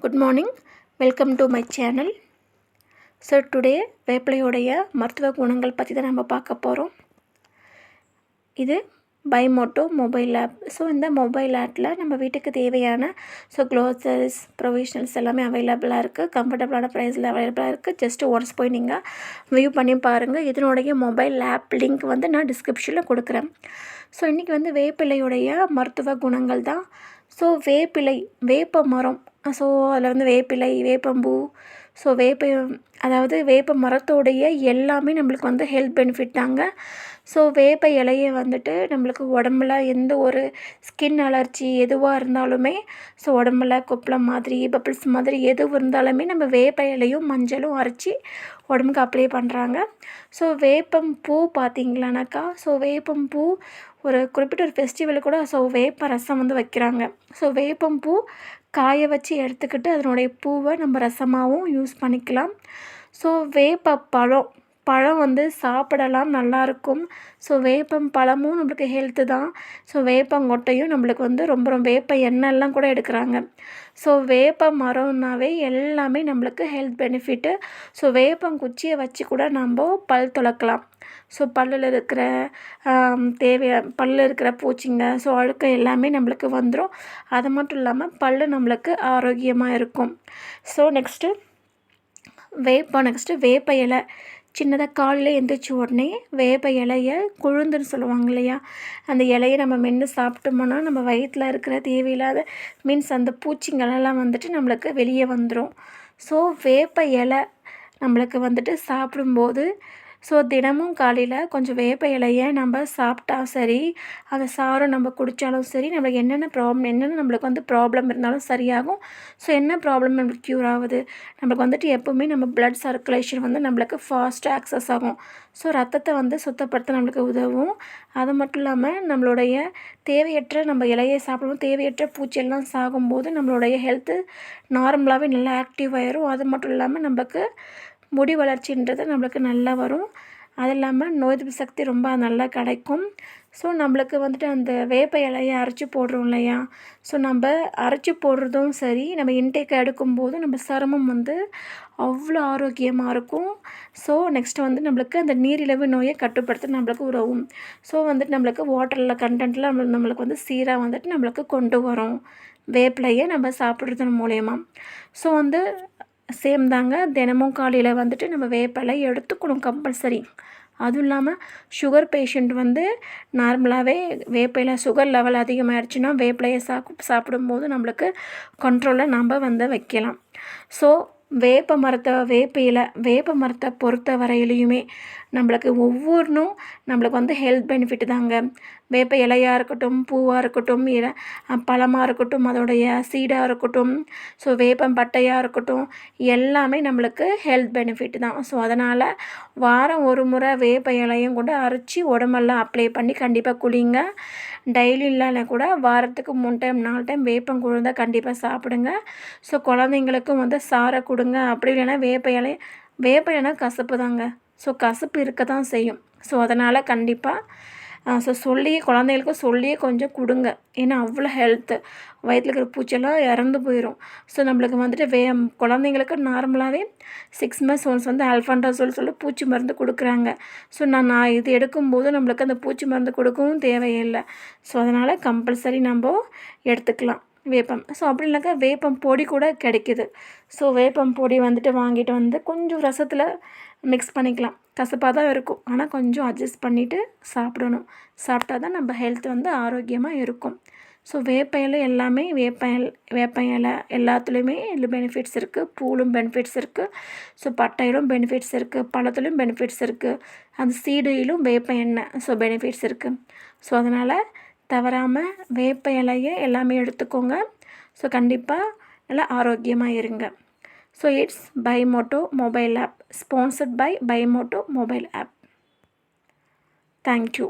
Good morning, welcome to my channel. So today வேப்பிலையோடைய மருத்துவ குணங்கள் பற்றி தான் நம்ம பார்க்க போகிறோம். இது பைமோட்டோ மொபைல் ஆப். ஸோ இந்த மொபைல் ஆப்பில் நம்ம வீட்டுக்கு தேவையான க்ளோத்ஸஸ் ப்ரொவிஷனல்ஸ் எல்லாமே அவைலபிளாக இருக்குது. கம்ஃபர்டபுளான ப்ரைஸில் அவைலபிளாக இருக்குது. ஜஸ்ட்டு ஒன்ஸ் போய் நீங்கள் வியூ பண்ணி பாருங்கள். இதனுடைய மொபைல் ஆப் லிங்க் நான் டிஸ்கிரிப்ஷனில் கொடுக்குறேன். ஸோ இன்றைக்கி வேப்பிலையுடைய மருத்துவ குணங்கள் தான். ஸோ வேப்ப மரம், ஸோ அதில் வேப்பிலை, வேப்பம்பூ, ஸோ வேப்ப மரத்தோடைய எல்லாமே நம்மளுக்கு ஹெல்த் பெனிஃபிட் தாங்க. ஸோ வேப்ப இலையை நம்மளுக்கு உடம்புல எந்த ஒரு ஸ்கின் அலர்ஜி எதுவாக இருந்தாலுமே, ஸோ உடம்புல கொப்பளம் மாதிரி பப்பிள்ஸ் மாதிரி எது இருந்தாலுமே நம்ம வேப்ப இலையும் மஞ்சளும் அரைச்சி உடம்புக்கு அப்ளை பண்ணுறாங்க. ஸோ வேப்பம் பூ பார்த்திங்களானாக்கா, ஸோ வேப்பம் பூ ஒரு குறிப்பிட்ட ஒரு ஃபெஸ்டிவல் கூட வேப்ப ரசம் வைக்கிறாங்க. ஸோ வேப்பம் பூ காய வச்சு எடுத்துக்கிட்டு அதனுடைய பூவை நம்ம ரசமாகவும் யூஸ் பண்ணிக்கலாம். ஸோ வேப்ப பழம் சாப்பிடலாம், நல்லாயிருக்கும். ஸோ வேப்பம் பழமும் நம்மளுக்கு ஹெல்த்து தான். ஸோ வேப்பங்கொட்டையும் நம்மளுக்கு ரொம்ப வேப்ப எண்ணெய்லாம் கூட எடுக்கிறாங்க. ஸோ வேப்ப மரம்னாவே எல்லாமே நம்மளுக்கு ஹெல்த் பெனிஃபிட்டு. ஸோ வேப்பங்குச்சியை வச்சு கூட நம்ம பல் துலக்கலாம். ஸோ பல்லில் இருக்கிற பல்லில் இருக்கிற பூச்சிங்க, ஸோ அழுக்க எல்லாமே நம்மளுக்கு வந்துடும். அது மட்டும் இல்லாமல் பல் நம்மளுக்கு ஆரோக்கியமாக இருக்கும். ஸோ நெக்ஸ்ட்டு வேப்ப இலை சின்னதாக காலையில் எழுந்திரிச்ச உடனே வேப்ப இலையை கொழுந்துன்னு சொல்லுவாங்க இல்லையா, அந்த இலையை நம்ம மென்று சாப்பிட்டோம்னா நம்ம வயிற்றில் இருக்கிற தேவையில்லாத மீன்ஸ் அந்த பூச்சிங்களெல்லாம் நம்மளுக்கு வெளியே வந்துடும். ஸோ வேப்ப இலை நம்மளுக்கு சாப்பிடும்போது, ஸோ தினமும் காலையில் கொஞ்சம் வேப்ப இலையை நம்ம சாப்பிட்டா சரி, அந்த சாறை நம்ம குடித்தாலும் சரி, நம்மளுக்கு என்னென்ன நம்மளுக்கு ப்ராப்ளம் இருந்தாலும் சரியாகும். ஸோ என்ன ப்ராப்ளம் நம்மளுக்கு க்யூர் ஆகுது, நம்மளுக்கு எப்போவுமே நம்ம ப்ளட் சர்க்குலேஷன் நம்மளுக்கு ஃபாஸ்ட்டாக ஆக்சஸ் ஆகும். ஸோ ரத்தத்தை சுத்தப்படுத்த நம்மளுக்கு உதவும். அது மட்டும் இல்லாமல் நம்மளுடைய தேவையற்ற நம்ம இலையை சாப்பிடுவோம், தேவையற்ற பூச்சியெல்லாம் சாகும்போது நம்மளுடைய ஹெல்த்து நார்மலாகவே நல்லா ஆக்டிவ் ஆயிரும். அது மட்டும் இல்லாமல் நம்மளுக்கு முடி வளர்ச்சின்றது நம்மளுக்கு நல்லா வரும். அது இல்லாமல் நோய் எதிர்ப்பு சக்தி ரொம்ப நல்லா கிடைக்கும். ஸோ நம்மளுக்கு அந்த வேப்ப இலையை அரைச்சி போடுறோம் இல்லையா, ஸோ நம்ம அரைச்சி போடுறதும் சரி, நம்ம இன்டேக் எடுக்கும்போது நம்ம சருமம் அவ்வளோ ஆரோக்கியமாக இருக்கும். ஸோ நெக்ஸ்ட்டு நம்மளுக்கு அந்த நீரிழிவு நோயை கட்டுப்படுத்த நம்மளுக்கு உதவும். ஸோ நம்மளுக்கு வாட்டரில் கண்டென்ட்டில் நம்மளுக்கு சீராக நம்மளுக்கு கொண்டு வரும் வேப்பிலையை நம்ம சாப்பிட்றது மூலயமா. ஸோ சேம் தாங்க, தினமும் காலையில் நம்ம வேப்பிலை எடுத்துக்கணும் கம்பல்சரி. அதுவும் இல்லாமல் சுகர் பேஷண்ட் நார்மலாகவே வேப்பிலை சுகர் லெவல் அதிகமாகிடுச்சுன்னா வேப்பிலையை சாப்பிடும்போது நம்மளுக்கு கண்ட்ரோலில் நம்ம வைக்கலாம். ஸோ வேப்ப மரத்தை பொறுத்த வரையிலையுமே நம்மளுக்கு ஒவ்வொன்றும் நம்மளுக்கு ஹெல்த் பெனிஃபிட் தாங்க. வேப்ப இலையாக இருக்கட்டும், பூவாக இருக்கட்டும், பழமாக இருக்கட்டும், அதோடைய சீடாக இருக்கட்டும், ஸோ வேப்பம் பட்டையாக இருக்கட்டும், எல்லாமே நம்மளுக்கு ஹெல்த் பெனிஃபிட் தான். ஸோ அதனால் வாரம் ஒரு முறை வேப்ப இலையும் கூட அரைச்சி உடம்பெல்லாம் அப்ளை பண்ணி கண்டிப்பாக குளிங்க. டெய்லி இல்லைன்னா கூட வாரத்துக்கு 3 டைம் 4 டைம் வேப்பம் குழுந்தால் கண்டிப்பாக சாப்பிடுங்க. ஸோ குழந்தைங்களுக்கும் சாரை கொடுங்க. அப்படி இல்லைன்னா வேப்ப இலை கசப்பு தாங்க. ஸோ கசப்பு இருக்க தான் செய்யும். ஸோ அதனால் கண்டிப்பாக குழந்தைங்களுக்கும் சொல்லியே கொஞ்சம் கொடுங்க. ஏன்னா அவ்வளோ ஹெல்த்து, வயிற்றில் இருக்கிற பூச்செல்லாம் இறந்து போயிடும். ஸோ நம்மளுக்கு குழந்தைங்களுக்கு நார்மலாகவே 6 months ஒன்ஸ் ஆல்ஃபான்டாசோல் சொல்லி பூச்சி மருந்து கொடுக்குறாங்க. ஸோ நான் இது எடுக்கும்போது நம்மளுக்கு அந்த பூச்சி மருந்து கொடுக்கவும் தேவையில்லை. ஸோ அதனால் கம்பல்சரி நம்ம எடுத்துக்கலாம் வேப்பம். ஸோ அப்படி இல்லைனாக்கா வேப்பம் பொடி கூட கிடைக்கிது. ஸோ வேப்பம் பொடி வாங்கிட்டு கொஞ்சம் ரசத்தில் மிக்ஸ் பண்ணிக்கலாம். கசப்பாக தான் இருக்கும், ஆனால் கொஞ்சம் அட்ஜஸ்ட் பண்ணிவிட்டு சாப்பிடணும். சாப்பிட்டா தான் நம்ம ஹெல்த் ஆரோக்கியமாக இருக்கும். ஸோ வேப்ப இலை எல்லாமே வேப்ப இலை எல்லாத்துலேயுமே பெனிஃபிட்ஸ் இருக்குது. பூலும் பெனிஃபிட்ஸ் இருக்குது. ஸோ பட்டையிலும் பெனிஃபிட்ஸ் இருக்குது, பழத்துலையும் பெனிஃபிட்ஸ் இருக்குது, அந்த சீடையிலும் வேப்ப எண்ணெய் ஸோ பெனிஃபிட்ஸ் இருக்குது. ஸோ அதனால் தவறாமல் வேப்ப இலையை எல்லாமே எடுத்துக்கோங்க. ஸோ கண்டிப்பாக நல்லா ஆரோக்கியமாக இருங்க. So it's Bymoto mobile app, sponsored by Bymoto mobile app. Thank you.